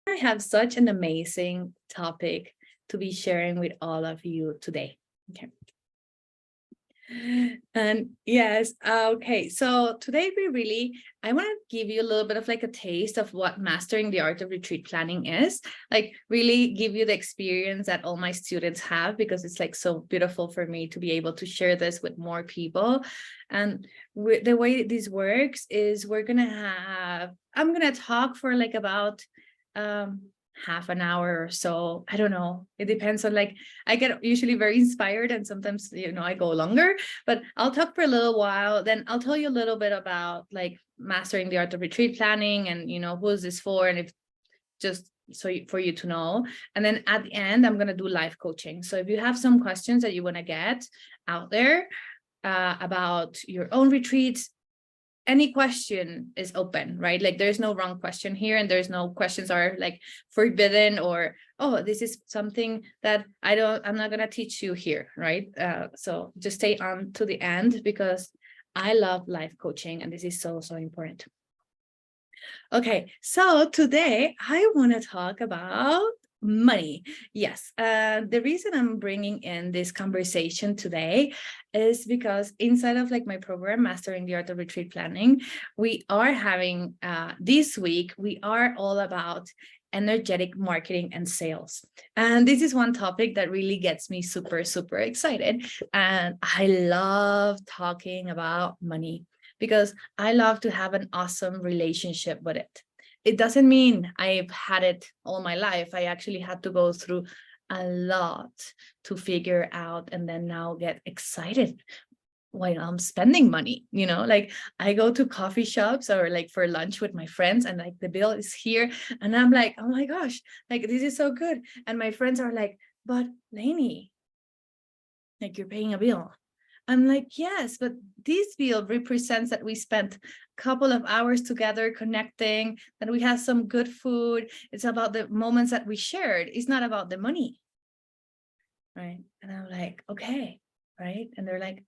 I have such an amazing topic to be sharing with all of you today. Okay. And yes, okay. So today I want to give you a little bit of like a taste of what mastering the art of retreat planning is, like really give you the experience that all my students have, because it's like so beautiful for me to be able to share this with more people. And the way this works is I'm going to talk for like about, half an hour or so. I don't know. It depends on like, I get usually very inspired and sometimes, I go longer, but I'll talk for a little while. Then I'll tell you a little bit about like mastering the art of retreat planning and, who is this for? And if just for you to know. And then at the end, I'm going to do live coaching. So if you have some questions that you want to get out there about your own retreats, any question is open, right? Like there's no wrong question here, and there's no questions are like forbidden or, oh, this is something that I'm not going to teach you here, right? So just stay on to the end, because I love life coaching and this is so, so important. Okay, so today I want to talk about money. Yes, the reason I'm bringing in this conversation today is because inside of like my program, Mastering the Art of Retreat Planning, we are having this week, we are all about energetic marketing and sales. And this is one topic that really gets me super, super excited. And I love talking about money because I love to have an awesome relationship with it. It doesn't mean I've had it all my life. I actually had to go through a lot to figure out and then now get excited while I'm spending money, like I go to coffee shops or like for lunch with my friends and like the bill is here and I'm like, oh my gosh, like this is so good. And my friends are like, but Lainey, like you're paying a bill. I'm like, yes, but this bill represents that we spent a couple of hours together connecting, that we had some good food. It's about the moments that we shared. It's not about the money, right? And I'm like, okay, right? And they're like,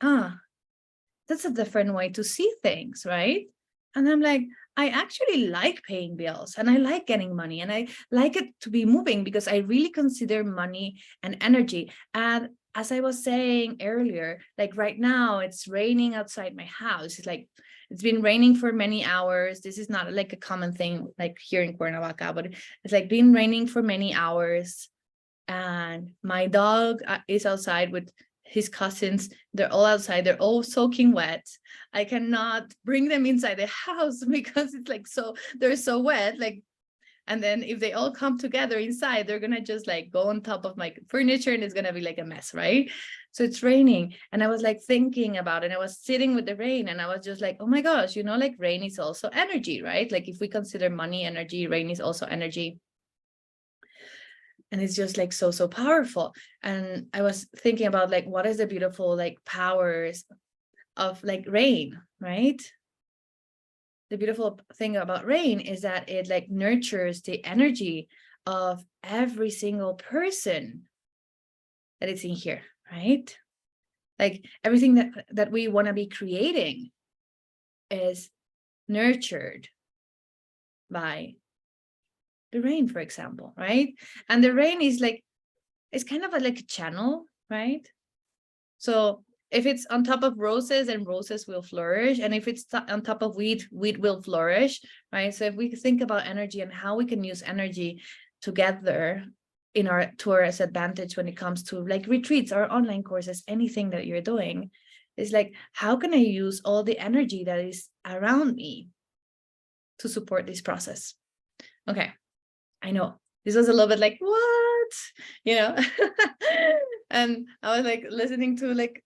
that's a different way to see things, right? And I'm like, I actually like paying bills and I like getting money and I like it to be moving because I really consider money and energy. And as I was saying earlier, like right now it's raining outside my house. It's like, it's been raining for many hours. This is not like a common thing like here in Cuernavaca, but it's like been raining for many hours. And my dog is outside with his cousins. They're all outside. They're all soaking wet. I cannot bring them inside the house because it's like they're so wet. Like, and then if they all come together inside, they're gonna just like go on top of my furniture and it's gonna be like a mess, right? So it's raining. And I was like thinking about it. I was sitting with the rain and I was just like, oh my gosh, like rain is also energy, right? Like if we consider money energy, rain is also energy. And it's just like so powerful. And I was thinking about like, what is the beautiful like powers of like rain, right? The beautiful thing about rain is that it like nurtures the energy of every single person that is in here, right? Like everything that we want to be creating is nurtured by the rain, for example, right? And the rain is like, it's kind of like a channel, right? So if it's on top of roses, and roses will flourish. And if it's on top of wheat, wheat will flourish, right? So if we think about energy and how we can use energy together to our advantage when it comes to like retreats or online courses, anything that you're doing, is like, how can I use all the energy that is around me to support this process? Okay, I know this was a little bit like, what, and I was like listening to like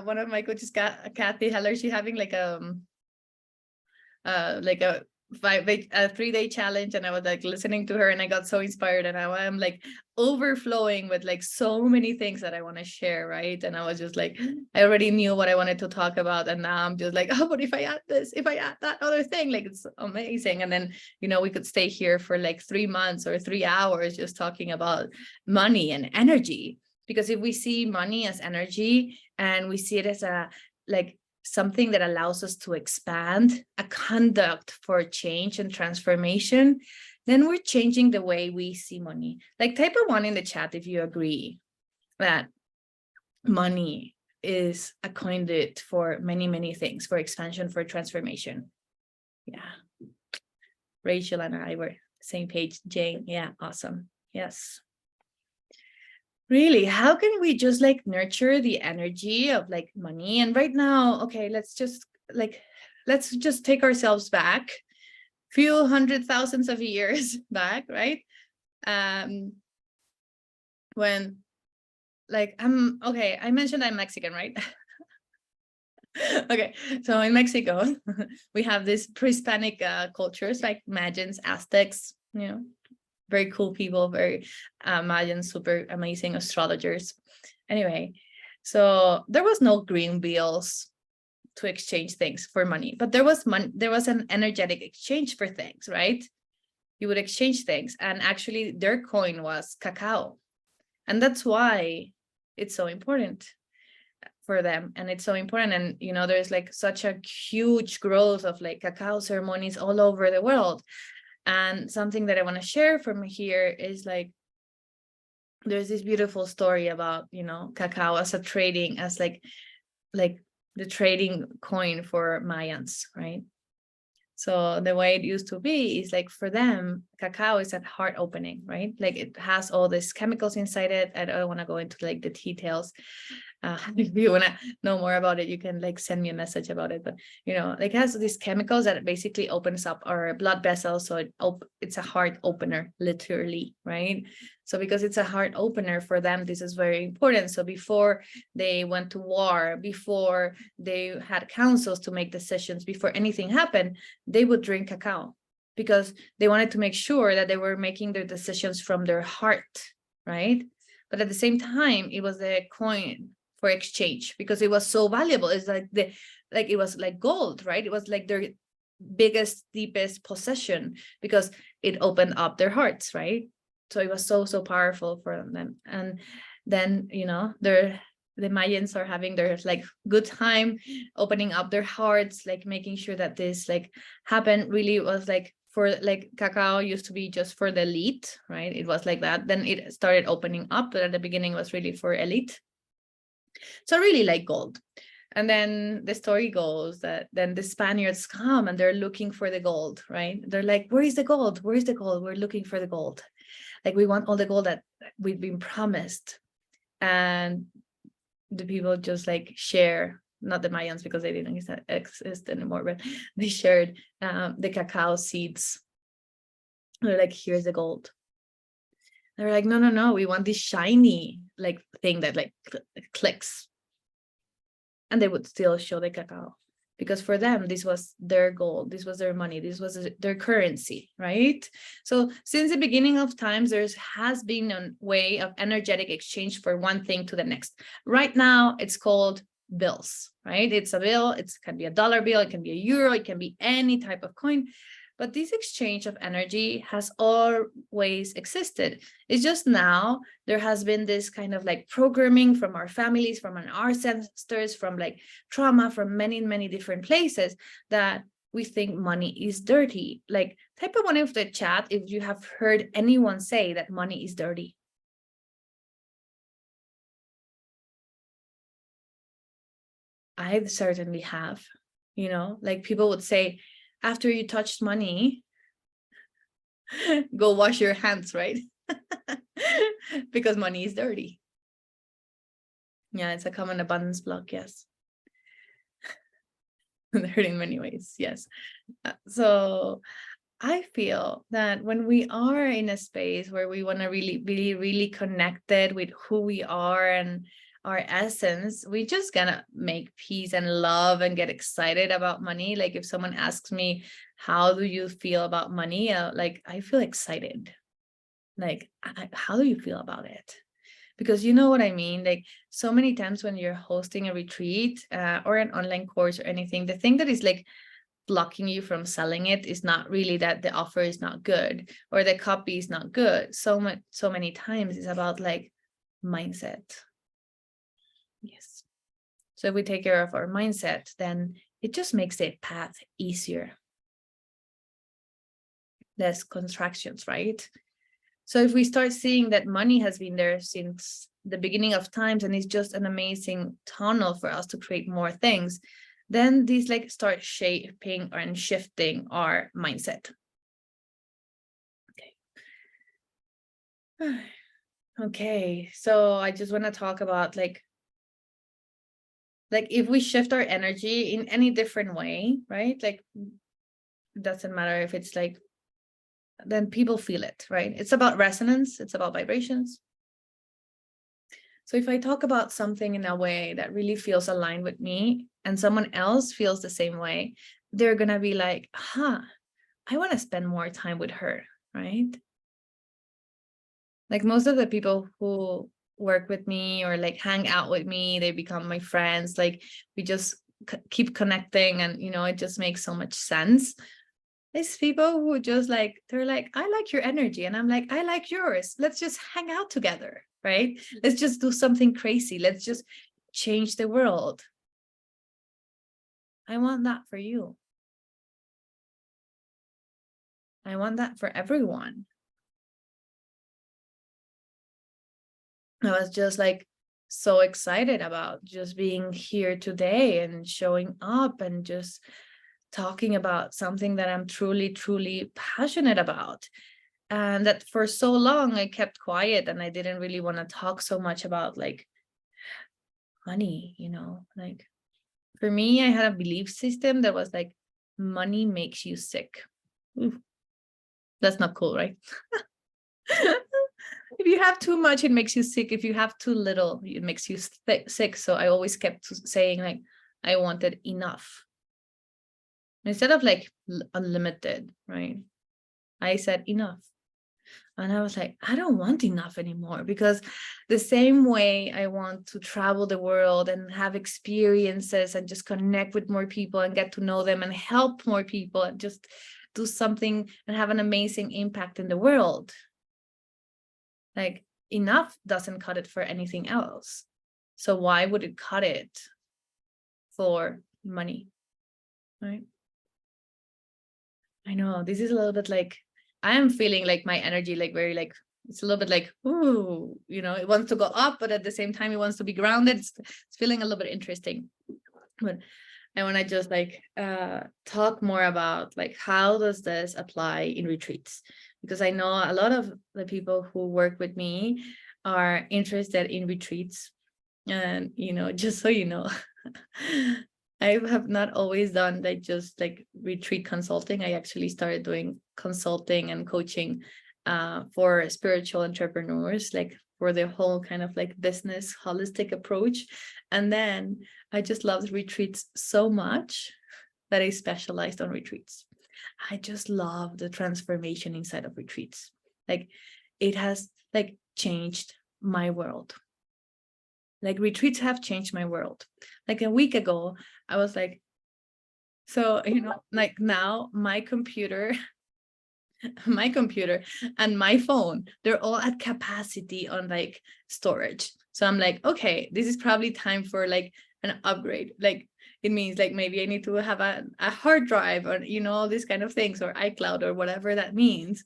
one of my coaches, Kathy Heller, she having like a 3-day challenge, and I was like listening to her and I got so inspired, and now I'm like overflowing with like so many things that I want to share, right? And I was just like, I already knew what I wanted to talk about, and now I'm just like, oh, but if I add this, if I add that other thing, like it's amazing. And then we could stay here for like 3 months or 3 hours just talking about money and energy. Because if we see money as energy and we see it as a like something that allows us to expand, a conduct for change and transformation, then we're changing the way we see money. Like, type a 1 in the chat if you agree that money is a conduit for many, many things, for expansion, for transformation. Yeah. Rachel and I were same page. Jane, yeah, awesome. Yes. Really, how can we just like nurture the energy of like money? And right now, okay, let's just take ourselves back few hundred thousands of years back, right? When like I mentioned I'm Mexican, right? Okay, so in Mexico, we have these pre-Hispanic cultures like Mayans, Aztecs, very cool people, very Mayans, super amazing astrologers. Anyway, so there was no green bills to exchange things for money, but there was an energetic exchange for things, right? You would exchange things, and actually their coin was cacao. And that's why it's so important for them. And it's so important. And, there's like such a huge growth of like cacao ceremonies all over the world. And something that I want to share from here is like, there's this beautiful story about, cacao as a trading, as like the trading coin for Mayans, right? So the way it used to be is like, for them, cacao is at heart opening, right? Like, it has all these chemicals inside it. I don't want to go into like the details. If you want to know more about it, you can like send me a message about it. But like, it has these chemicals that basically opens up our blood vessels. So it's a heart opener, literally, right? So because it's a heart opener for them, this is very important. So before they went to war, before they had councils to make decisions, before anything happened, they would drink cacao because they wanted to make sure that they were making their decisions from their heart, right? But at the same time, it was a coin for exchange because it was so valuable. It's like it was like gold, right? It was like their biggest, deepest possession because it opened up their hearts, right? So it was so powerful for them. And then the Mayans are having their like good time opening up their hearts, like making sure that this like happened. Really was like, for like, cacao used to be just for the elite, right? It was like that. Then it started opening up, but at the beginning was really for elite. So really like gold. And then the story goes that then the Spaniards come and they're looking for the gold, right? They're like, where is the gold? Where is the gold? We're looking for the gold. Like, we want all the gold that we've been promised. And the people just like share, not the Mayans because they didn't exist anymore, but they shared the cacao seeds. They're like, here's the gold. They're like, no, we want this shiny like thing that like clicks. And they would still show the cacao because for them, this was their gold, this was their money, this was their currency, right? So since the beginning of times, there has been a way of energetic exchange for one thing to the next. Right now, it's called bills, right? It's a bill, it can be a dollar bill, it can be a euro, it can be any type of coin. But this exchange of energy has always existed. It's just now there has been this kind of like programming from our families, from our ancestors, from like trauma, from many, many different places, that we think money is dirty. Like, type of one of the chat if you have heard anyone say that money is dirty. I certainly have, like, people would say, after you touched money, go wash your hands, right? Because money is dirty. Yeah, it's a common abundance block, yes. Dirty in many ways, yes. So I feel that when we are in a space where we want to really be really connected with who we are and our essence, we just gonna make peace and love and get excited about money. Like, if someone asks me, how do you feel about money? Like, I feel excited. Like, how do you feel about it? Because you know what I mean? Like, so many times when you're hosting a retreat or an online course or anything, the thing that is like blocking you from selling it is not really that the offer is not good or the copy is not good. So many times it's about like mindset. Yes. So if we take care of our mindset, then it just makes the path easier. Less contractions, right? So if we start seeing that money has been there since the beginning of times and it's just an amazing tunnel for us to create more things, then these like start shaping and shifting our mindset. Okay. Okay, so I just want to talk about like if we shift our energy in any different way, right? Like it doesn't matter if it's like, then people feel it, right? It's about resonance, it's about vibrations. So if I talk about something in a way that really feels aligned with me and someone else feels the same way, they're going to be like, I want to spend more time with her, right? Like most of the people who work with me or like hang out with me, they become my friends. Like we just keep connecting and, you know, it just makes so much sense. It's people who just like, they're like, I like your energy. And I'm like, I like yours. Let's just hang out together, right? Let's just do something crazy. Let's just change the world. I want that for you. I want that for everyone. I was just like so excited about just being here today and showing up and just talking about something that I'm truly, truly passionate about. And that for so long I kept quiet and I didn't really want to talk so much about like money, you know, like for me, I had a belief system that was like, money makes you sick. Ooh, that's not cool, right? If you have too much, it makes you sick. If you have too little, it makes you sick. So I always kept saying like, I wanted enough. Instead of like unlimited, right? I said enough. And I was like, I don't want enough anymore, because the same way I want to travel the world and have experiences and just connect with more people and get to know them and help more people and just do something and have an amazing impact in the world. Like enough doesn't cut it for anything else. So why would it cut it for money, right? I know this is a little bit like, I am feeling like my energy, like very like, it's a little bit like, ooh, you know, it wants to go up, but at the same time, it wants to be grounded. It's feeling a little bit interesting. But I want to just like talk more about like, how does this apply in retreats? Because I know a lot of the people who work with me are interested in retreats. And, you know, just so you know, I have not always done like just like retreat consulting. I actually started doing consulting and coaching for spiritual entrepreneurs, like for the whole kind of like business holistic approach. And then I just loved retreats so much that I specialized on retreats. I just love the transformation inside of retreats. Like it has like changed my world. Like retreats have changed my world. Like a week ago, I was like, so, you know, like now my computer, my computer and my phone, they're all at capacity on like storage. So I'm like, okay, this is probably time for like an upgrade. Like it means like maybe I need to have a hard drive or, you know, all these kind of things, or iCloud or whatever that means.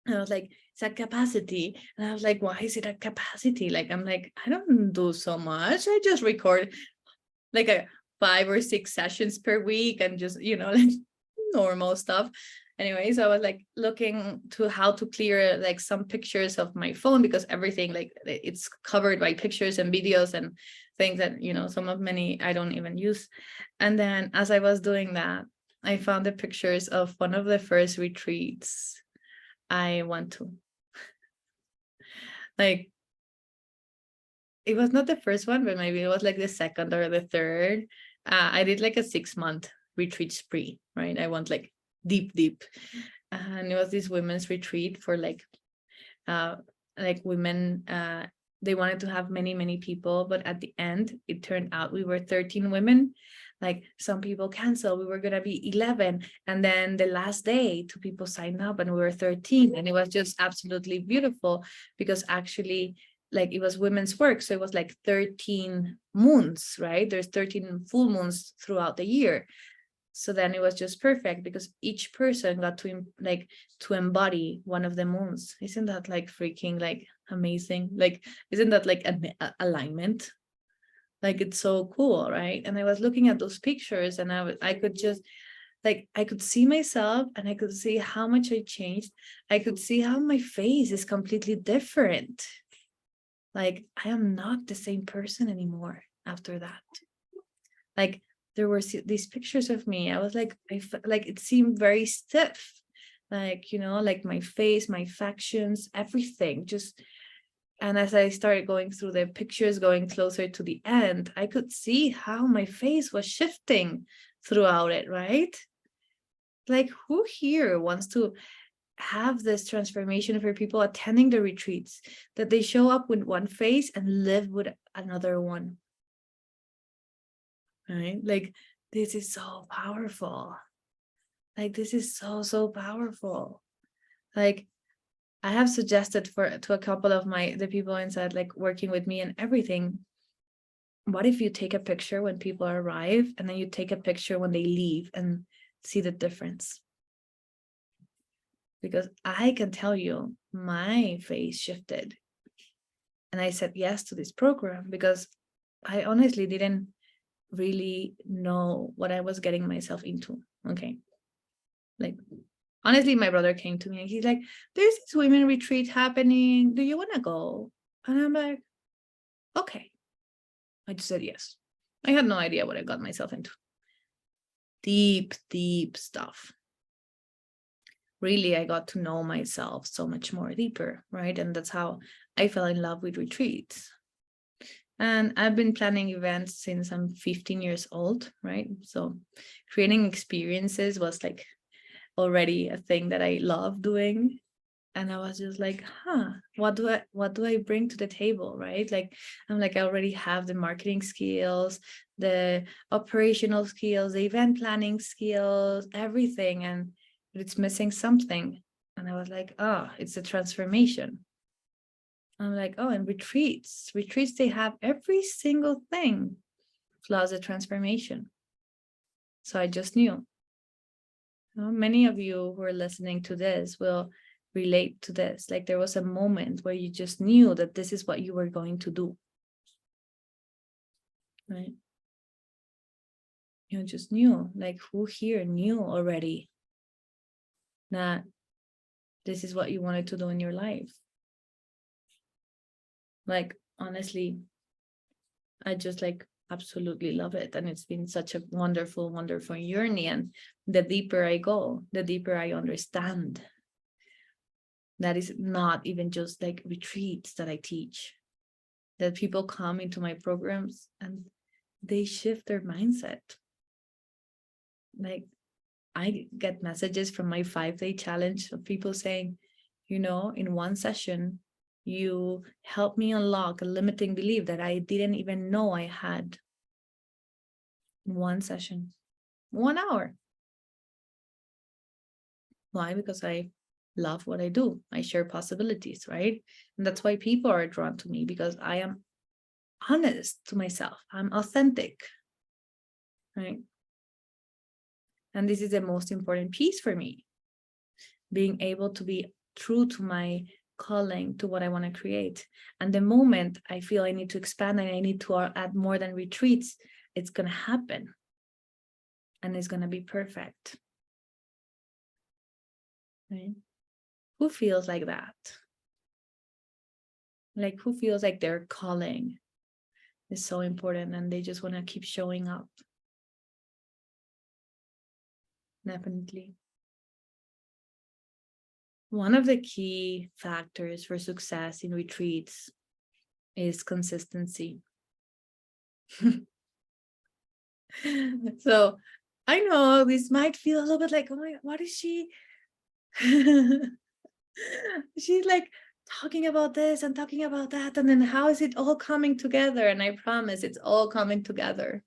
And I was like, it's at capacity. And I was like, why is it at capacity? Like, I'm like, I don't do so much. I just record like a 5 or 6 sessions per week and just, you know, like normal stuff. Anyway, so I was like looking to how to clear like some pictures of my phone, because everything like it's covered by pictures and videos and things that, you know, some of many I don't even use. And then as I was doing that, I found the pictures of one of the first retreats I went to. Like it was not the first one, but maybe it was like the second or the third. I did like a 6-month retreat spree, right? I went like deep. And it was this women's retreat for like women. They wanted to have many people, but at the end, it turned out we were 13 women. Like some people canceled, we were gonna be 11. And then the last day, 2 people signed up and we were 13. And it was just absolutely beautiful, because actually like it was women's work. So it was like 13 moons, right? There's 13 full moons throughout the year. So then it was just perfect because each person got to like to embody one of the moons. Isn't that like freaking like amazing? Like, isn't that like an alignment? Like, it's so cool, right? And I was looking at those pictures and I could just like, I could see myself and I could see how much I changed. I could see how my face is completely different. Like, I am not the same person anymore after that. Like, there were these pictures of me. I was like, like it seemed very stiff. Like, you know, like my face, my factions, everything just. And as I started going through the pictures, going closer to the end, I could see how my face was shifting throughout it, right? Like, who here wants to have this transformation for people attending the retreats, that they show up with one face and live with another one? Right? Like, this is so powerful. Like, this is so powerful. Like, I have suggested to a couple of the people inside, like working with me and everything. What if you take a picture when people arrive and then you take a picture when they leave and see the difference? Because I can tell you my face shifted. And I said yes to this program because I honestly didn't really know what I was getting myself into. Okay. Like, honestly, my brother came to me and he's like, there's this women retreat happening. Do you want to go? And I'm like, okay. I just said yes. I had no idea what I got myself into. Deep stuff. Really, I got to know myself so much more deeper, right? And that's how I fell in love with retreats. And I've been planning events since I'm 15 years old, right? So creating experiences was like already a thing that I love doing. And I was just like, what do I bring to the table, right? Like, I'm like, I already have the marketing skills, the operational skills, the event planning skills, everything, and it's missing something. And I was like, it's a transformation. I'm like, and retreats, they have every single thing plus a transformation. So I just knew. Many of you who are listening to this will relate to this. Like, there was a moment where you just knew that this is what you were going to do, right? You just knew. Like, who here knew already that this is what you wanted to do in your life? Like, honestly, I just like absolutely love it. And it's been such a wonderful journey. And the deeper I go, the deeper I understand that is not even just like retreats that I teach, that people come into my programs and they shift their mindset. Like, I get messages from my 5-day challenge of people saying, in one session, you helped me unlock a limiting belief that I didn't even know I had. In one session, 1 hour. Why? Because I love what I do. I share possibilities, right? And that's why people are drawn to me, because I am honest to myself. I'm authentic, right? And this is the most important piece for me, being able to be true to my calling, to what I want to create. And the moment I feel I need to expand and I need to add more than retreats, it's going to happen. And it's going to be perfect. Right? Who feels like that? Like, who feels like their calling is so important and they just want to keep showing up? Definitely. One of the key factors for success in retreats is consistency. So I know this might feel a little bit like, oh my, what is she? She's like talking about this and talking about that. And then how is it all coming together? And I promise it's all coming together.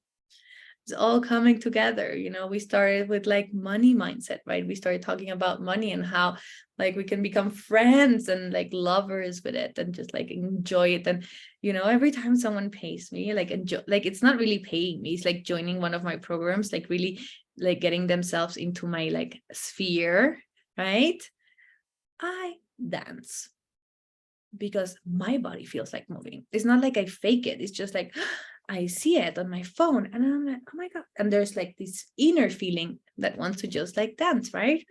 it's all coming together. We started with like money mindset, right? We started talking about money and how like we can become friends and like lovers with it and just like enjoy it. And every time someone pays me, like enjoy, like it's not really paying me, it's like joining one of my programs, like really like getting themselves into my like sphere, right? I dance because my body feels like moving. It's not like I fake it. It's just like I see it on my phone and I'm like, oh my God. And there's like this inner feeling that wants to just like dance, right?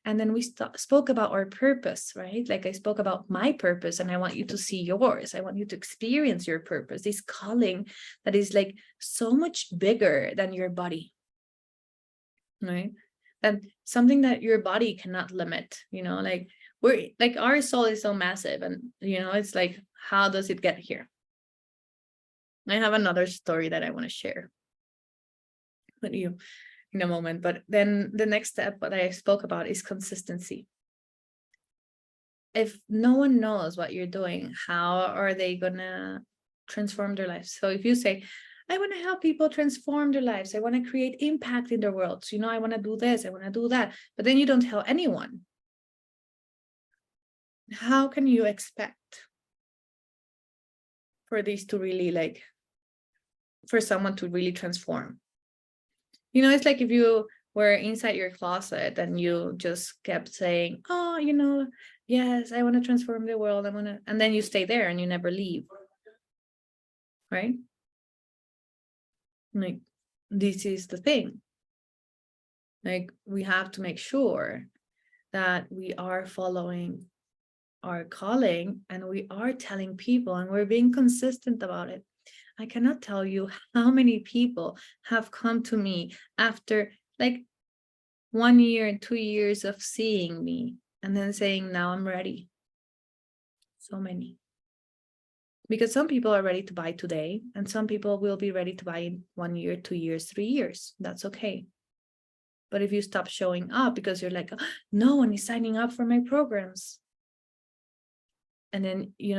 And then we spoke about our purpose, right? Like I spoke about my purpose and I want you to see yours. I want you to experience your purpose, this calling that is like so much bigger than your body, right? And something that your body cannot limit, like we're like our soul is so massive and it's like, how does it get here? I have another story that I want to share with you in a moment, but then the next step that I spoke about is consistency. If no one knows what you're doing, how are they gonna transform their lives? So if you say, I want to help people transform their lives, I want to create impact in their world, so, I want to do this, I want to do that, but then you don't tell anyone, how can you expect for this to really like, for someone to really transform? It's like if you were inside your closet and you just kept saying, oh, yes, I want to transform the world, and then you stay there and you never leave, right? Like, this is the thing. Like, we have to make sure that we are following our calling and we are telling people and we're being consistent about it. I cannot tell you how many people have come to me after like 1 year, 2 years of seeing me and then saying, now I'm ready. So many. Because some people are ready to buy today and some people will be ready to buy in 1 year, 2 years, 3 years. That's okay. But if you stop showing up because you're like, oh, no one is signing up for my programs. And then, you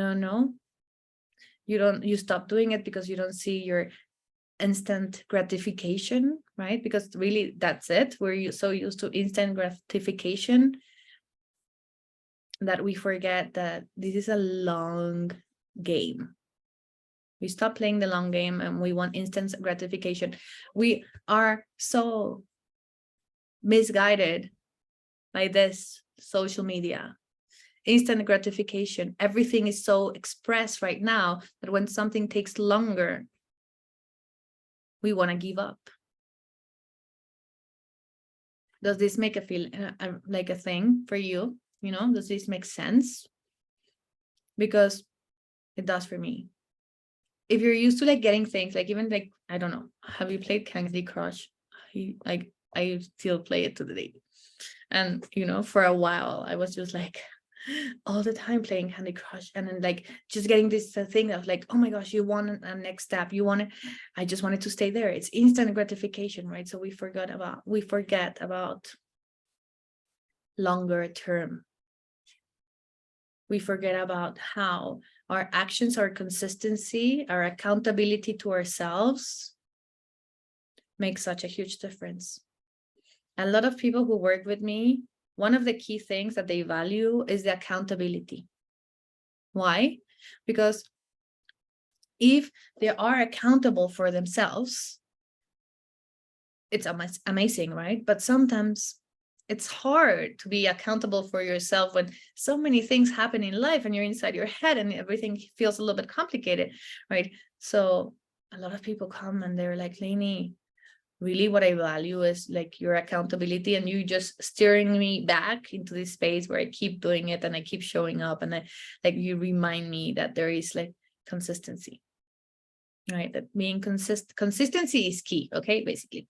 stop doing it because you don't see your instant gratification, right? Because really that's it. We're so used to instant gratification that we forget that this is a long game. We stop playing the long game and we want instant gratification. We are so misguided by this social media. Instant gratification. Everything is so expressed right now that when something takes longer, we want to give up. Does this make a feel like a thing for you? Does this make sense? Because it does for me. If you're used to like getting things, like even like, I don't know, have you played Candy Crush? I still play it to the day. And for a while I was just like all the time playing Candy Crush and then like just getting this thing of like, oh my gosh, you want a next step, I just wanted to stay there. It's instant gratification, right? So we forget about longer term. We forget about how our actions, our consistency, our accountability to ourselves make such a huge difference. A lot of people who work with me, one of the key things that they value is the accountability. Why? Because if they are accountable for themselves, it's amazing, right? But sometimes it's hard to be accountable for yourself when so many things happen in life and you're inside your head and everything feels a little bit complicated, right? So a lot of people come and they're like, Lainey, really what I value is like your accountability and you just steering me back into this space where I keep doing it and I keep showing up and like you remind me that there is like consistency, right? That being consistency is key, okay, basically.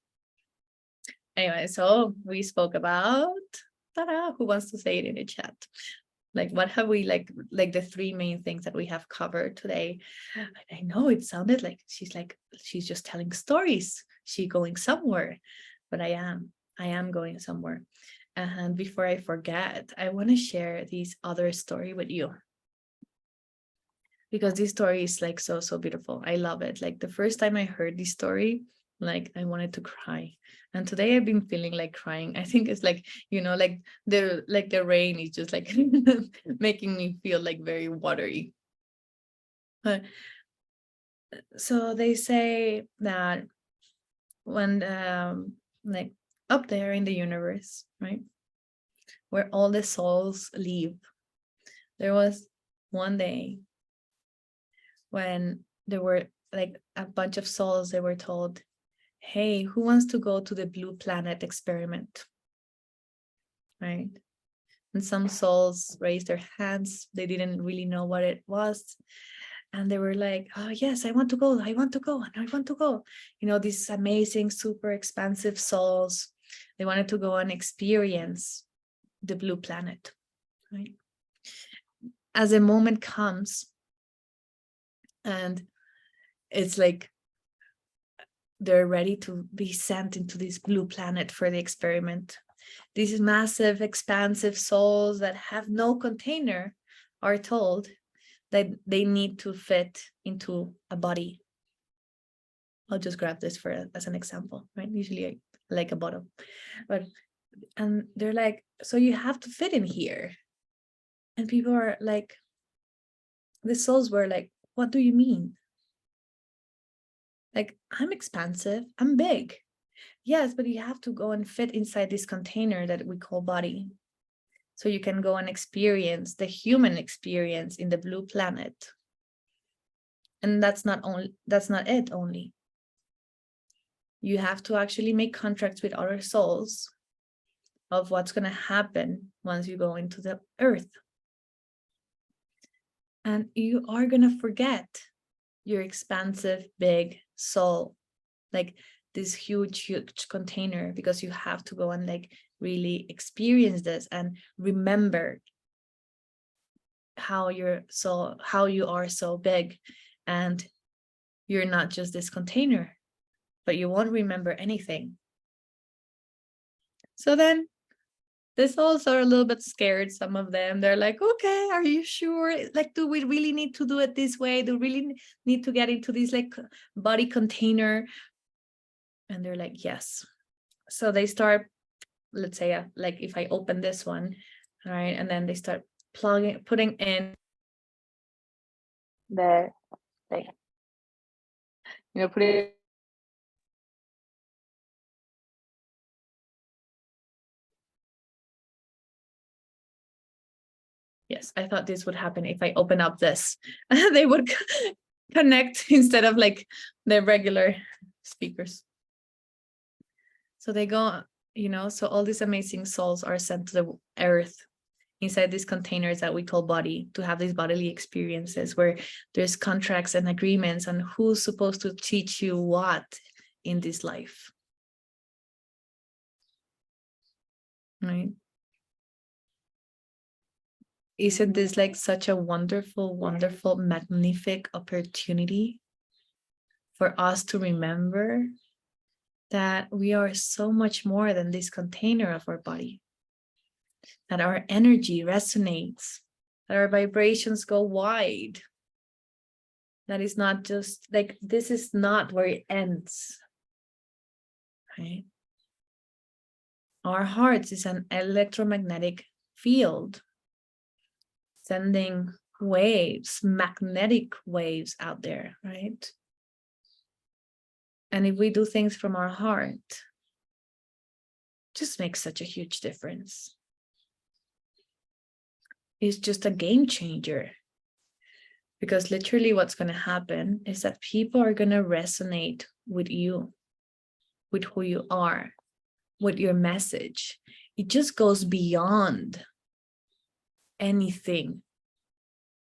Anyway, so we spoke about, who wants to say it in the chat? Like, what have we like the 3 main things that we have covered today? I know it sounded like she's just telling stories. She's going somewhere, but I am going somewhere. And before I forget, I want to share this other story with you. Because this story is like so beautiful. I love it. Like the first time I heard this story like I wanted to cry. And today I've been feeling like crying. I think it's like, like the rain is just like making me feel like very watery. But so they say that when like up there in the universe, right, where all the souls live, there was one day when there were like a bunch of souls. They were told, hey, who wants to go to the blue planet experiment? Right? And some souls raised their hands. They didn't really know what it was. And they were like, oh, yes, I want to go. I want to go. And I want to go. These amazing, super expansive souls. They wanted to go and experience the blue planet. Right? As a moment comes, and it's like they're ready to be sent into this blue planet for the experiment. These massive, expansive souls that have no container are told that they need to fit into a body. I'll just grab this as an example, right? Usually I like a bottle, and they're like, so you have to fit in here. And people are like, the souls were like, what do you mean? Like, I'm expansive, I'm big. Yes, but you have to go and fit inside this container that we call body. So you can go and experience the human experience in the blue planet. And that's not it only. You have to actually make contracts with other souls of what's going to happen once you go into the earth. And you are going to forget your expansive, big soul, like this huge container, because you have to go and like really experience this and remember how you are so big, and you're not just this container, but you won't remember anything. So then the souls are a little bit scared. Some of them, they're like, okay, are you sure? Like, do we really need to do it this way? Do we really need to get into this like body container? And they're like, yes. So they start, let's say, like if I open this one, right, and then they start putting in the thing, put it. Yes, I thought this would happen if I open up this. They would connect instead of like the regular speakers. So they go, so all these amazing souls are sent to the earth inside these containers that we call body, to have these bodily experiences where there's contracts and agreements on who's supposed to teach you what in this life. Right? Isn't this like such a wonderful, wonderful, magnific opportunity for us to remember that we are so much more than this container of our body, that our energy resonates, that our vibrations go wide, that is not just like, this is not where it ends, right? Our hearts is an electromagnetic field sending waves, magnetic waves out there, right? And if we do things from our heart, just makes such a huge difference. It's just a game changer. Because literally what's going to happen is that people are going to resonate with you, with who you are, with your message. It just goes beyond anything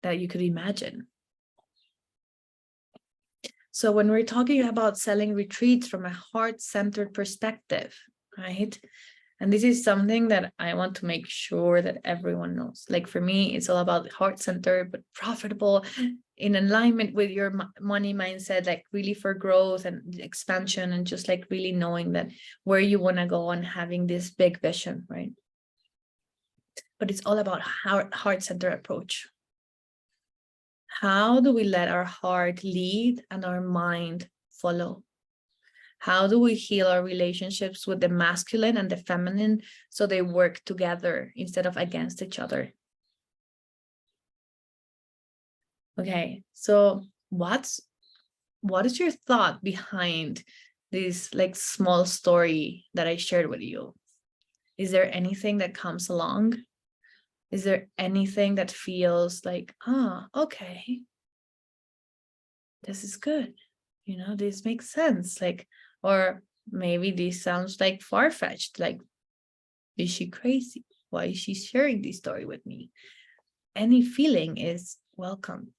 that you could imagine. So when we're talking about selling retreats from a heart-centered perspective, right? And this is something that I want to make sure that everyone knows. Like for me, it's all about heart-centered, but profitable, in alignment with your money mindset, like really for growth and expansion, and just like really knowing that where you want to go and having this big vision, right? But it's all about heart-centered approach. How do we let our heart lead and our mind follow? How do we heal our relationships with the masculine and the feminine so they work together instead of against each other? Okay, so what is your thought behind this like small story that I shared with you? Is there anything that comes along? Is there anything that feels like, okay, this is good, this makes sense, like, or maybe this sounds like far-fetched, like, is she crazy? Why is she sharing this story with me? Any feeling is welcome.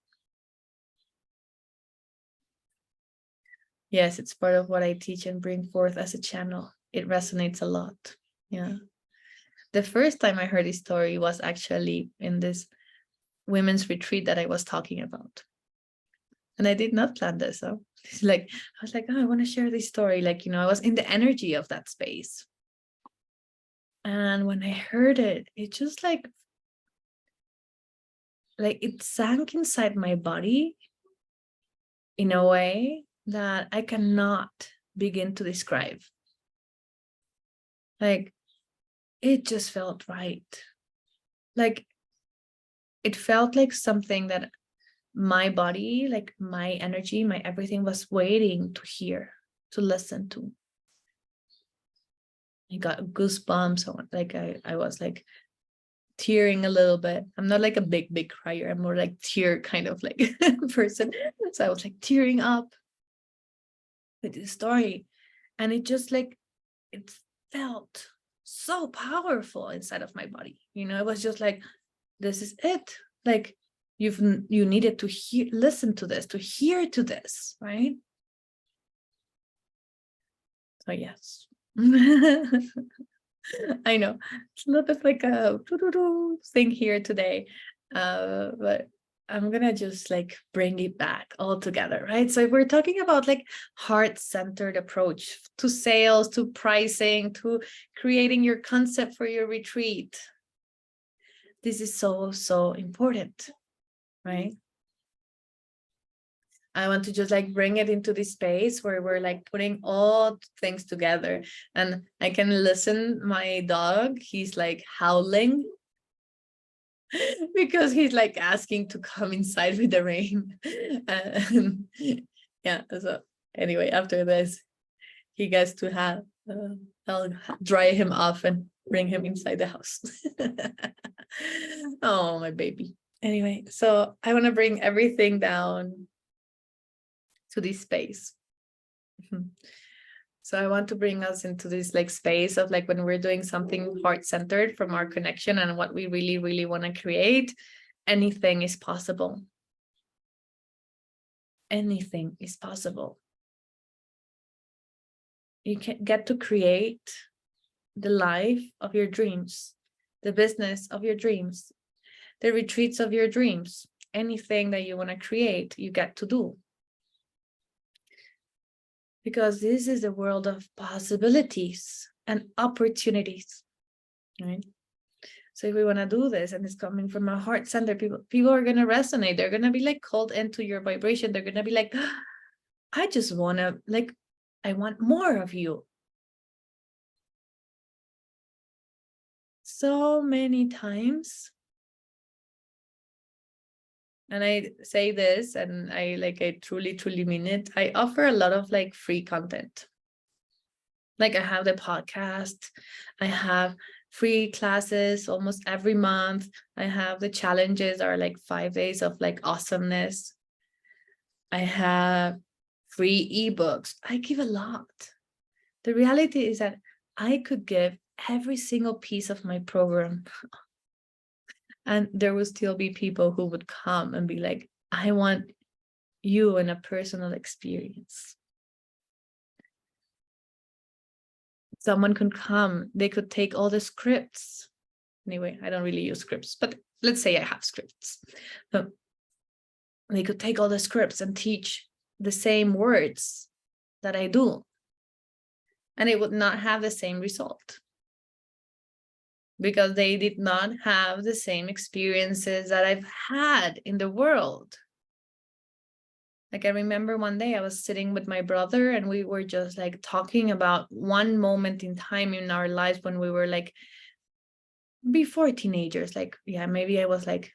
Yes, it's part of what I teach and bring forth as a channel. It resonates a lot. Yeah. The first time I heard this story was actually in this women's retreat that I was talking about. And I did not plan this. So I was like, I want to share this story. Like, I was in the energy of that space. And when I heard it, it just like it sank inside my body in a way that I cannot begin to describe. Like, it just felt right. Like, it felt like something that my body, like my energy, my everything was waiting to hear, to listen to. I got goosebumps. Like I was like tearing a little bit. I'm not like a big crier. I'm more like tear kind of like person. So I was like tearing up with this story. And it just like, it felt so powerful inside of my body. It was just like, this is it. Like, you needed to listen to this, to hear to this, right? So yes. I know it's a little bit like a thing here today, but I'm gonna just like bring it back all together, right? So we're talking about like heart-centered approach to sales, to pricing, to creating your concept for your retreat. This is so important, right? I want to just like bring it into this space where we're like putting all things together. And I can listen, my dog, he's like howling because he's like asking to come inside with the rain. Yeah, so anyway, after this, he gets to have, I'll dry him off and bring him inside the house. Oh, my baby. Anyway, so I want to bring everything down to this space. So I want to bring us into this like space of like when we're doing something heart-centered from our connection and what we really want to create, anything is possible. Anything is possible. You can get to create the life of your dreams, the business of your dreams, the retreats of your dreams. Anything that you want to create, you get to do. Because this is a world of possibilities and opportunities, right? So if we want to do this and it's coming from a heart center, people are going to resonate. They're going to be like called into your vibration. They're going to be like, I just want to, like, I want more of you. So many times. And I say this and I truly mean it. I offer a lot of like free content. Like I have the podcast, I have free classes almost every month. I have the challenges are like 5 days of like awesomeness. I have free ebooks. I give a lot. The reality is that I could give every single piece of my program and there will still be people who would come and be like, I want you in a personal experience. Someone could come, they could take all the scripts. Anyway, I don't really use scripts, but let's say I have scripts. So they could take all the scripts and teach the same words that I do. And it would not have the same result. Because they did not have the same experiences that I've had in the world. Like I remember one day I was sitting with my brother and we were just like talking about one moment in time in our lives when we were like before teenagers. Like, yeah, maybe I was like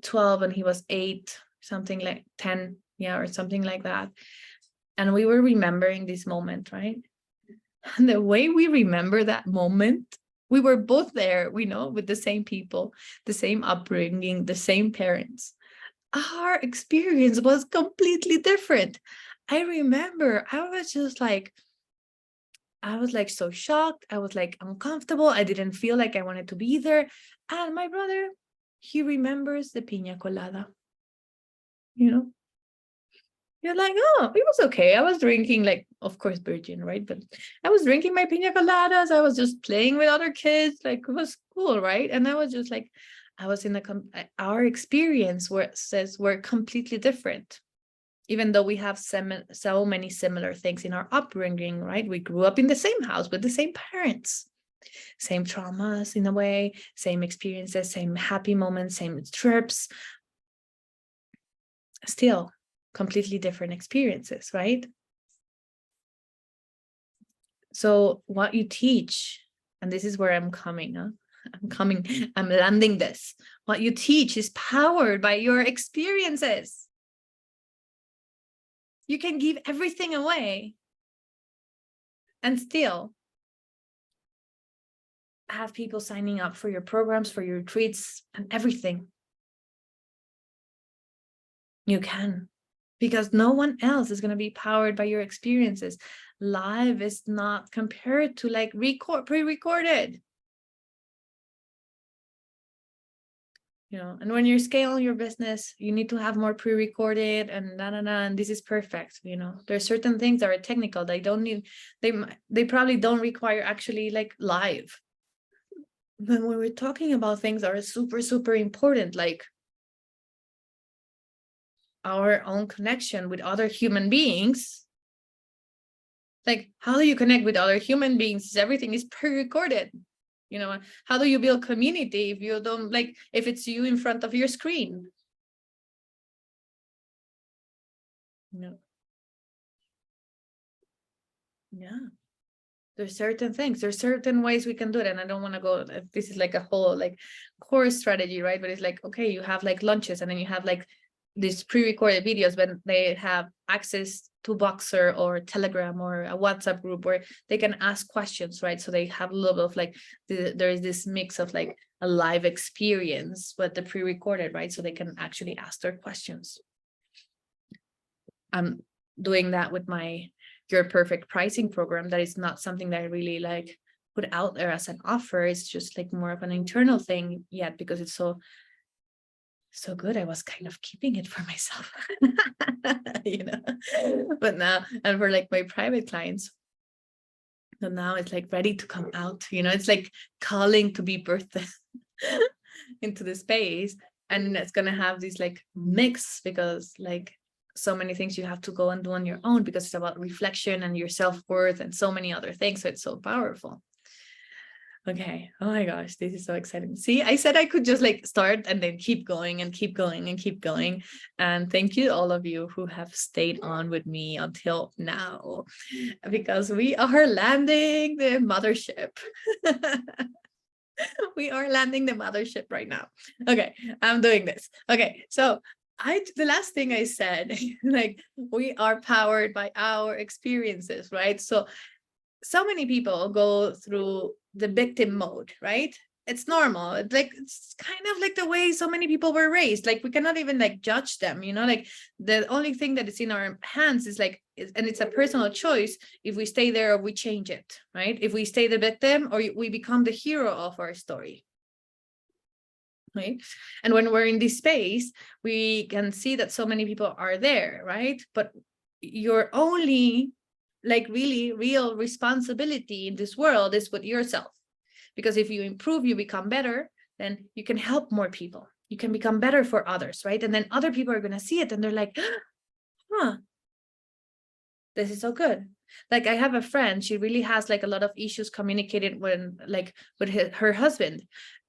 12 and he was 8, something like 10, yeah, or something like that. And we were remembering this moment, right? And the way we remember that moment, we were both there, we know, with the same people, the same upbringing, the same parents. Our experience was completely different. I remember I was like so shocked. I was like uncomfortable. I didn't feel like I wanted to be there. And my brother, he remembers the piña colada. You know, you're like, oh, it was okay. I was drinking, like, of course, virgin, right? But I was drinking my piña coladas. I was just playing with other kids. Like, it was cool, right? And I was just like, I was in our experience were completely different. Even though we have so many similar things in our upbringing, right? We grew up in the same house with the same parents, same traumas in a way, same experiences, same happy moments, same trips, still completely different experiences, right? So what you teach, and this is where I'm coming, I'm landing this. What you teach is powered by your experiences. You can give everything away and still have people signing up for your programs, for your retreats, and everything. You can, because no one else is going to be powered by your experiences. Live is not compared to like pre-recorded. You know, and when you're scaling your business, you need to have more pre-recorded and and this is perfect. You know, there's certain things that are technical. They don't need, they probably don't require actually like live. But when we're talking about things that are super, super important, like our own connection with other human beings, like how do you connect with other human beings? Everything is pre-recorded. You know, how do you build community if you don't, like, if it's you in front of your screen? No. Yeah. There's certain things, there's certain ways we can do it. And I don't want to go, this is like a whole like course strategy, right? But it's like, okay, you have like lunches and then you have like these pre-recorded videos when they have access to Voxer or Telegram or a WhatsApp group where they can ask questions, right? So they have a little bit of like, there is this mix of like a live experience, but the pre-recorded, right? So they can actually ask their questions. I'm doing that with my Your Perfect Pricing program. That is not something that I really like put out there as an offer. It's just like more of an internal thing yet, because it's so good. I was kind of keeping it for myself, you know. But now, and for like my private clients, so now it's like ready to come out, you know, it's like calling to be birthed into the space. And it's gonna have this like mix, because like so many things you have to go and do on your own, because it's about reflection and your self-worth and so many other things. So it's so powerful. Okay. Oh my gosh, this is so exciting. See, I said I could just like start and then keep going and keep going and keep going. And thank you all of you who have stayed on with me until now, because we are landing the mothership. We are landing the mothership right now. Okay, I'm doing this. Okay, so the last thing I said, like, we are powered by our experiences, right? So many people go through the victim mode, right? It's normal. It's kind of like the way so many people were raised. Like, we cannot even like judge them, you know, like the only thing that is in our hands is like, and it's a personal choice, if we stay there or we change it, right? If we stay the victim or we become the hero of our story. Right. And when we're in this space, we can see that so many people are there, right? But your only like really real responsibility in this world is with yourself. Because if you improve, you become better, then you can help more people. You can become better for others, right? And then other people are going to see it and they're like, huh, this is so good. Like, I have a friend, she really has like a lot of issues communicated when like with her husband,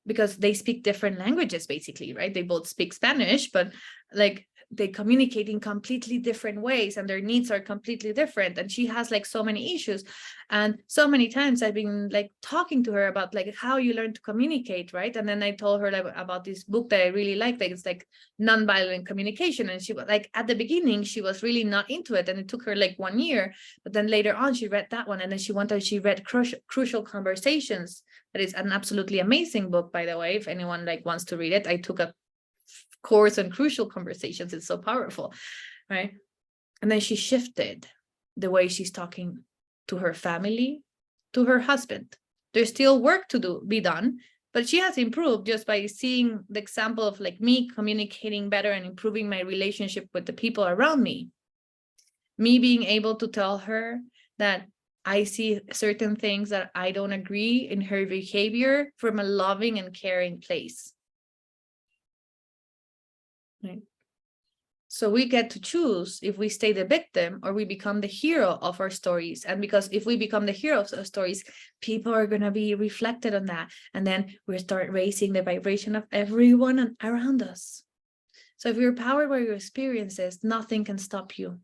because they speak different languages basically, right? They both speak Spanish, but like they communicate in completely different ways and their needs are completely different. And she has like so many issues. And so many times I've been like talking to her about like how you learn to communicate, right? And then I told her like, about this book that I really liked, like it's like Nonviolent Communication. And she was like, at the beginning, she was really not into it. And it took her like 1 year. But then later on, she read that one. And then she read Crucial Conversations. That is an absolutely amazing book, by the way, if anyone like wants to read it. I took a course on Crucial Conversations. It's so powerful, right? And then she shifted the way she's talking to her family, to her husband. There's still work to be done, but she has improved just by seeing the example of like me communicating better and improving my relationship with the people around me. Me being able to tell her that I see certain things that I don't agree in her behavior from a loving and caring place. Right. So we get to choose if we stay the victim or we become the hero of our stories. And because if we become the heroes of stories, people are going to be reflected on that. And then we start raising the vibration of everyone around us. So if you're powered by your experiences, nothing can stop you.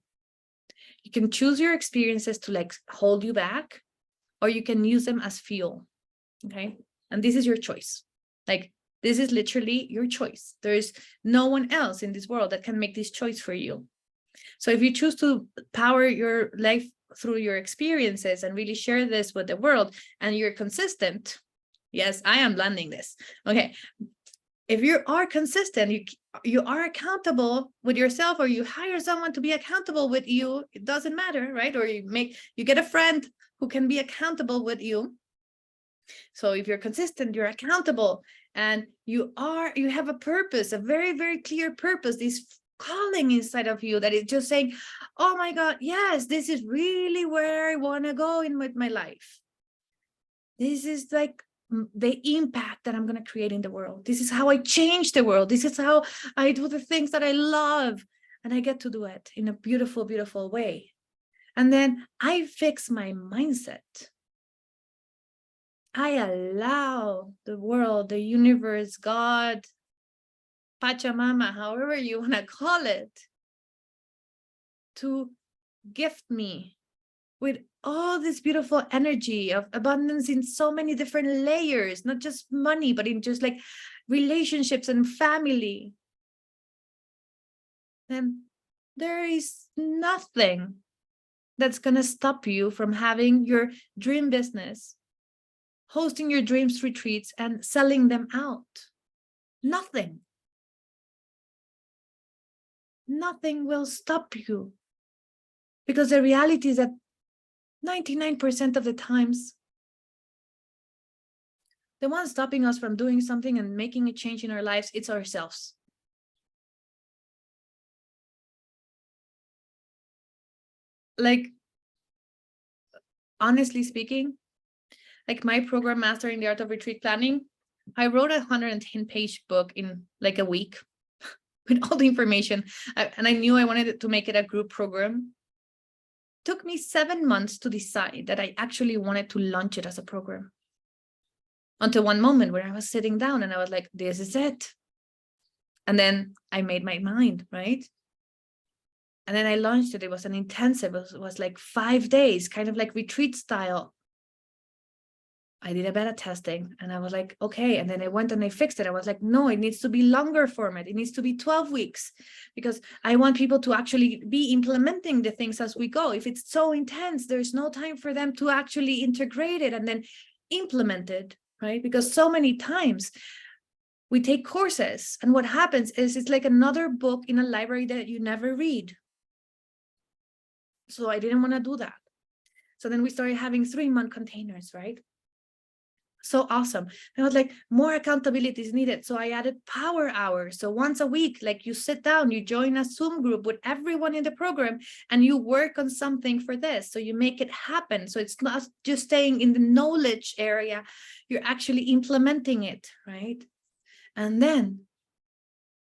You can choose your experiences to like hold you back, or you can use them as fuel. Okay. And this is your choice. Like, this is literally your choice. There is no one else in this world that can make this choice for you. So if you choose to power your life through your experiences and really share this with the world, and you're consistent, yes, I am landing this. Okay. If you are consistent, you are accountable with yourself, or you hire someone to be accountable with you, it doesn't matter, right? Or you get a friend who can be accountable with you. So if you're consistent, you're accountable, and you have a purpose, a very, very clear purpose, this calling inside of you that is just saying, oh my God, yes, this is really where I want to go in with my life. This is like the impact that I'm going to create in the world. This is how I change the world. This is how I do the things that I love, and I get to do it in a beautiful, beautiful way. And then I fix my mindset. I allow the world, the universe, God, Pachamama, however you want to call it, to gift me with all this beautiful energy of abundance in so many different layers, not just money, but in just like relationships and family. Then there is nothing that's going to stop you from having your dream business, hosting your dreams retreats, and selling them out. Nothing. Nothing will stop you. Because the reality is that 99% of the times, the one stopping us from doing something and making a change in our lives, it's ourselves. Like, honestly speaking, like my program, Mastering the Art of Retreat Planning, I wrote a 110-page book in like a week with all the information. And I knew I wanted to make it a group program. It took me 7 months to decide that I actually wanted to launch it as a program. Until one moment where I was sitting down and I was like, this is it. And then I made my mind, right? And then I launched it. It was an intensive, it was like 5 days, kind of like retreat style. I did a beta testing and I was like, okay. And then I went and I fixed it. I was like, no, it needs to be longer format. It needs to be 12 weeks because I want people to actually be implementing the things as we go. If it's so intense, there's no time for them to actually integrate it and then implement it, right? Because so many times we take courses and what happens is it's like another book in a library that you never read. So I didn't want to do that. So then we started having 3-month containers, right? So awesome. And I was like, more accountability is needed. So I added power hours. So once a week, like you sit down, you join a Zoom group with everyone in the program and you work on something for this. So you make it happen. So it's not just staying in the knowledge area, you're actually implementing it, right? And then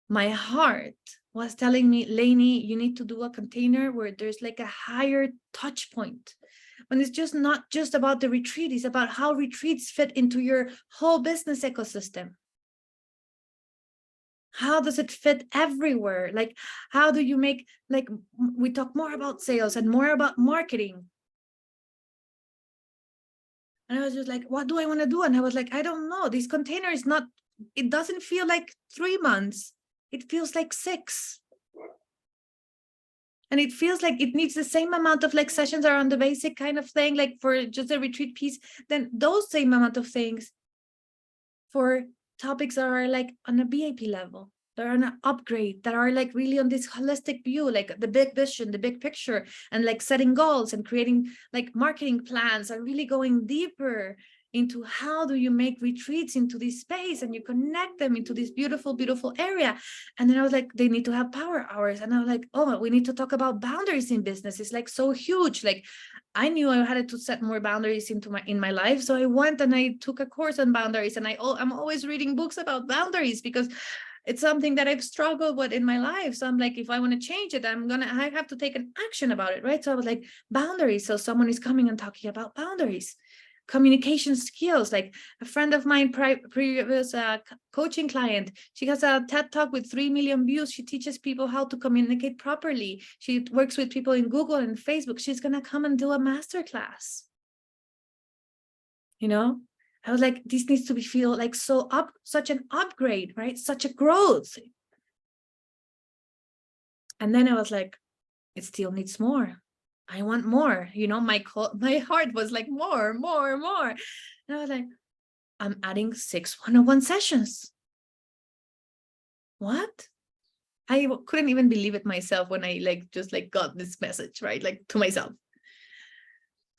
my heart was telling me, Lainey, you need to do a container where there's like a higher touch point. When it's just not just about the retreat, it's about how retreats fit into your whole business ecosystem. How does it fit everywhere? Like, how do you make, like, we talk more about sales and more about marketing. And I was just like, what do I want to do? And I was like, I don't know. This container is not, it doesn't feel like 3 months. It feels like 6. And it feels like it needs the same amount of like sessions around the basic kind of thing, like for just a retreat piece, then those same amount of things for topics that are like on a BAP level, that are on an upgrade, that are like really on this holistic view, like the big vision, the big picture, and like setting goals and creating like marketing plans, and really going deeper into how do you make retreats into this space and you connect them into this beautiful, beautiful area. And then I was like, they need to have power hours. And I was like, oh, we need to talk about boundaries in business. It's like so huge. Like I knew I had to set more boundaries in my life. So I went and I took a course on boundaries, and I'm always reading books about boundaries because it's something that I've struggled with in my life. So I'm like, if I want to change it, I have to take an action about it, right? So I was like, boundaries. So someone is coming and talking about boundaries. Communication skills, like a friend of mine, previous coaching client, she has a TED talk with 3 million views. She teaches people how to communicate properly. She works with people in Google and Facebook. She's gonna come and do a masterclass. You know, I was like, this needs to be feel like such an upgrade, right? Such a growth. And then I was like, it still needs more. I want more. You know, my heart was like more. And I was like, I'm adding 6 one-on-one sessions. What? I couldn't even believe it myself when I just got this message, right? Like to myself.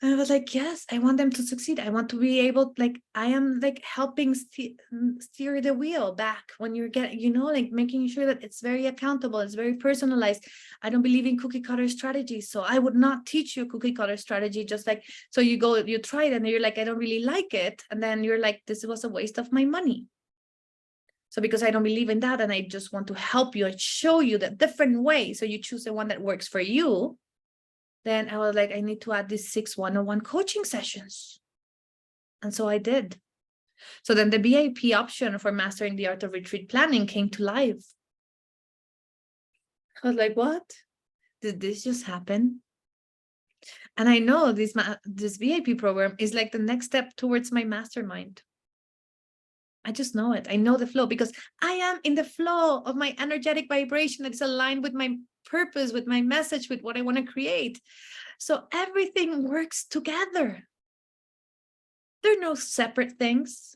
And I was like, yes, I want them to succeed. I want to be able, like, I am like helping steer the wheel back when you're getting, like making sure that it's very accountable. It's very personalized. I don't believe in cookie cutter strategies. So I would not teach you cookie cutter strategy. Just like, so you try it and you're like, I don't really like it. And then you're like, this was a waste of my money. So because I don't believe in that, and I just want to help you and show you the different way, so you choose the one that works for you, then I was like, I need to add these 6 one-on-one coaching sessions. And so I did. So then the BAP option for Mastering the Art of Retreat Planning came to life. I was like, what? Did this just happen? And I know this BAP program is like the next step towards my mastermind. I just know it. I know the flow because I am in the flow of my energetic vibration that is aligned with my purpose, with my message, with what I want to create. So everything works together. There are no separate things.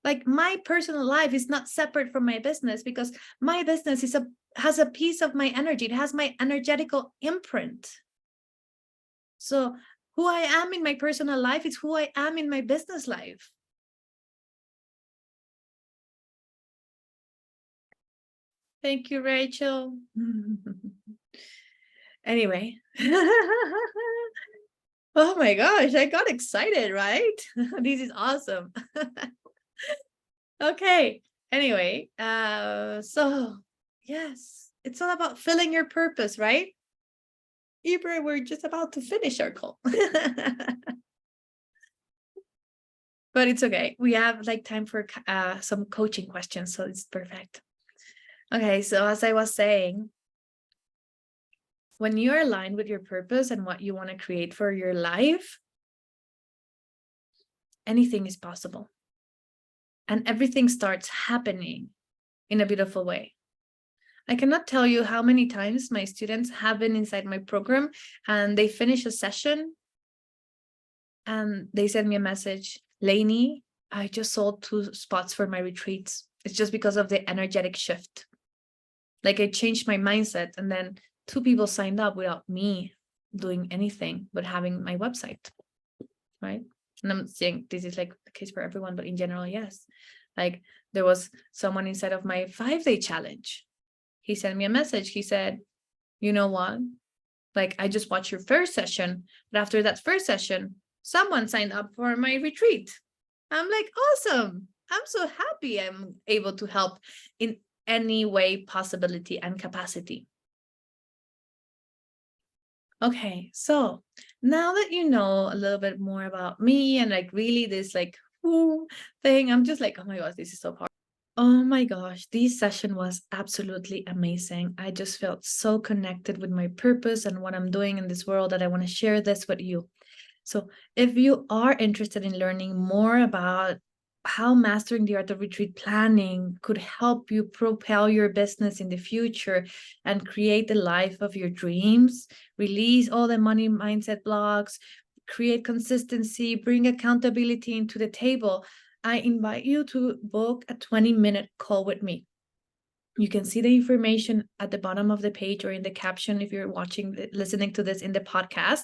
Like my personal life is not separate from my business because my business has a piece of my energy. It has my energetical imprint. So who I am in my personal life is who I am in my business life. Thank you, Rachel. Anyway. Oh my gosh, I got excited, right? This is awesome. Okay. Anyway, so yes, it's all about filling your purpose, right? Ibra, we're just about to finish our call. But it's okay. We have like time for some coaching questions, so it's perfect. Okay, so as I was saying, when you're aligned with your purpose and what you want to create for your life, anything is possible. And everything starts happening in a beautiful way. I cannot tell you how many times my students have been inside my program and they finish a session and they send me a message, Lainey, I just sold 2 spots for my retreats. It's just because of the energetic shift. Like I changed my mindset and then 2 people signed up without me doing anything but having my website, right? And I'm saying this is like the case for everyone, but in general, yes. Like there was someone inside of my 5-day challenge. He sent me a message. He said, you know what? Like I just watched your first session, but after that first session, someone signed up for my retreat. I'm like, awesome. I'm so happy I'm able to help in any way, possibility, and capacity. Okay, so now that you know a little bit more about me and like really this like thing, I'm just like, oh my gosh, this is so hard. Oh my gosh, this session was absolutely amazing. I just felt so connected with my purpose and what I'm doing in this world that I want to share this with you. So, if you are interested in learning more about how mastering the art of retreat planning could help you propel your business in the future and create the life of your dreams, release all the money mindset blocks, create consistency, bring accountability into the table, I invite you to book a 20-minute call with me. You can see the information at the bottom of the page or in the caption if you're listening to this in the podcast.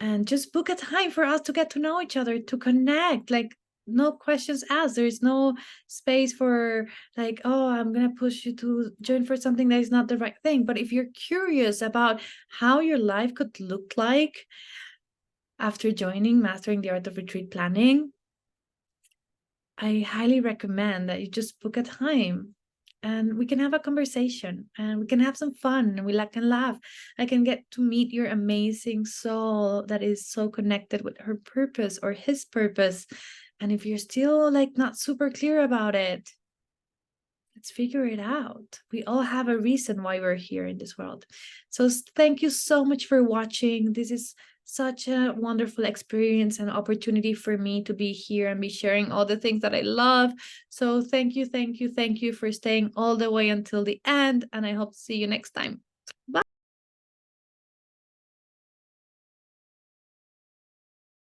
And just book a time for us to get to know each other, to connect. Like, no questions asked. There's no space for, like, oh, I'm going to push you to join for something that is not the right thing. But if you're curious about how your life could look like after joining Mastering the Art of Retreat Planning, I highly recommend that you just book a time and we can have a conversation and we can have some fun and can laugh. I can get to meet your amazing soul that is so connected with her purpose or his purpose. And if you're still like not super clear about it, let's figure it out. We all have a reason why we're here in this world. So thank you so much for watching. This is such a wonderful experience and opportunity for me to be here and be sharing all the things that I love. So thank you, thank you, thank you for staying all the way until the end. And I hope to see you next time. Bye.